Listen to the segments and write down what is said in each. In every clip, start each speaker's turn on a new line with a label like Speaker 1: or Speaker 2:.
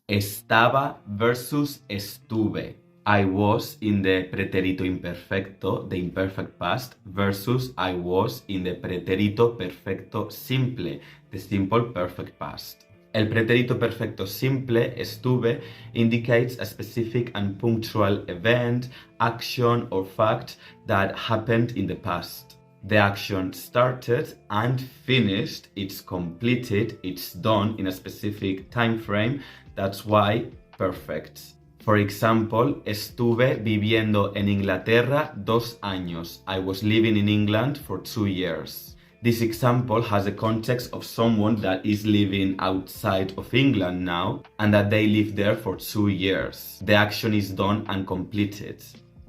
Speaker 1: Estaba versus estuve. I was in the Pretérito Imperfecto, the imperfect past, versus I was in the Pretérito Perfecto Simple, the simple perfect past. El pretérito perfecto simple, estuve, indicates a specific and punctual event, action, or fact that happened in the past. The action started and finished, it's completed, it's done in a specific time frame, that's why perfect. For example, estuve viviendo en Inglaterra 2 años. I was living in England for 2 years. This example has a context of someone that is living outside of England now and that they lived there for 2 years. The action is done and completed.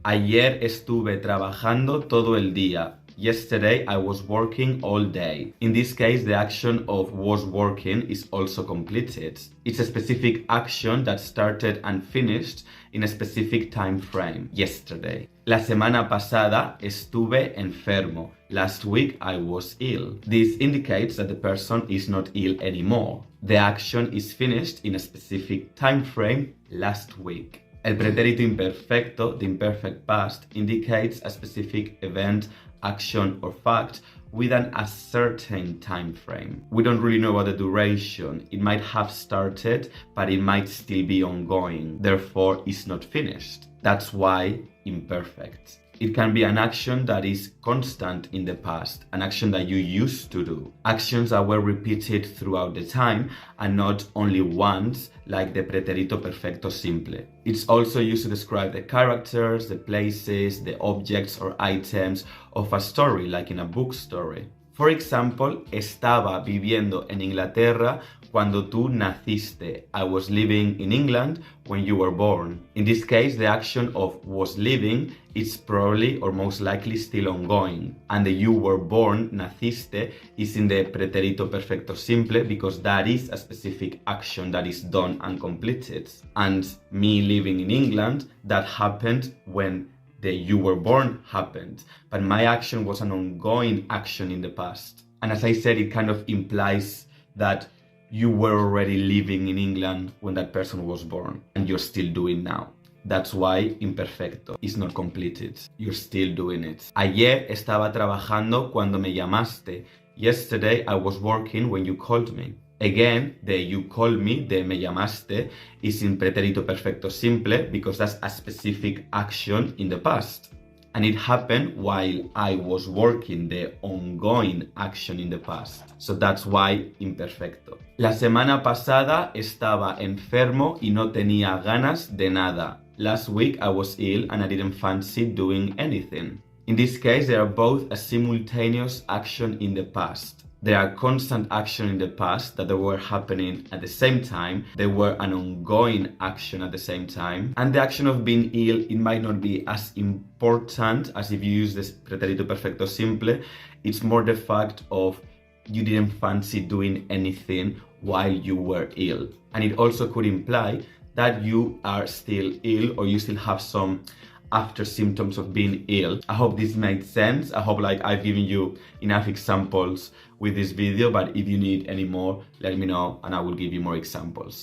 Speaker 1: Ayer estuve trabajando todo el día. Yesterday I was working all day. In this case, the action of was working is also completed. It's a specific action that started and finished in a specific time frame, yesterday. La semana pasada estuve enfermo. Last week I was ill. This indicates that the person is not ill anymore. The action is finished in a specific time frame, last week. El pretérito imperfecto, the imperfect past, indicates a specific event, action, or fact with an uncertain time frame. We don't really know about the duration. It might have started, but it might still be ongoing. Therefore, it's not finished. That's why imperfect. It can be an action that is constant in the past, an action that you used to do. Actions that were repeated throughout the time and not only once, like the Pretérito Perfecto Simple. It's also used to describe the characters, the places, the objects or items of a story, like in a book story. For example, estaba viviendo en Inglaterra cuando tú naciste. I was living in England when you were born. In this case, the action of was living is probably or most likely still ongoing. And the you were born, naciste, is in the Pretérito Perfecto Simple because that is a specific action that is done and completed. And me living in England, that happened when the you were born happened, but my action was an ongoing action in the past. And as I said, it kind of implies that you were already living in England when that person was born and you're still doing now. That's why imperfecto is not completed. You're still doing it. Ayer estaba trabajando cuando me llamaste. Yesterday I was working when you called me. Again, the you called me, the me llamaste, is in Pretérito Perfecto Simple because that's a specific action in the past. And it happened while I was working, the ongoing action in the past. So that's why imperfecto. La semana pasada estaba enfermo y no tenía ganas de nada. Last week I was ill and I didn't fancy doing anything. In this case, they are both a simultaneous action in the past. They are constant action in the past that they were happening at the same time. They were an ongoing action at the same time. And the action of being ill, it might not be as important as if you use this Pretérito Perfecto Simple. It's more the fact of you didn't fancy doing anything while you were ill. And it also could imply that you are still ill or you still have some after symptoms of being ill. I hope this made sense. I hope I've given you enough examples with this video, but if you need any more, let me know and I will give you more examples.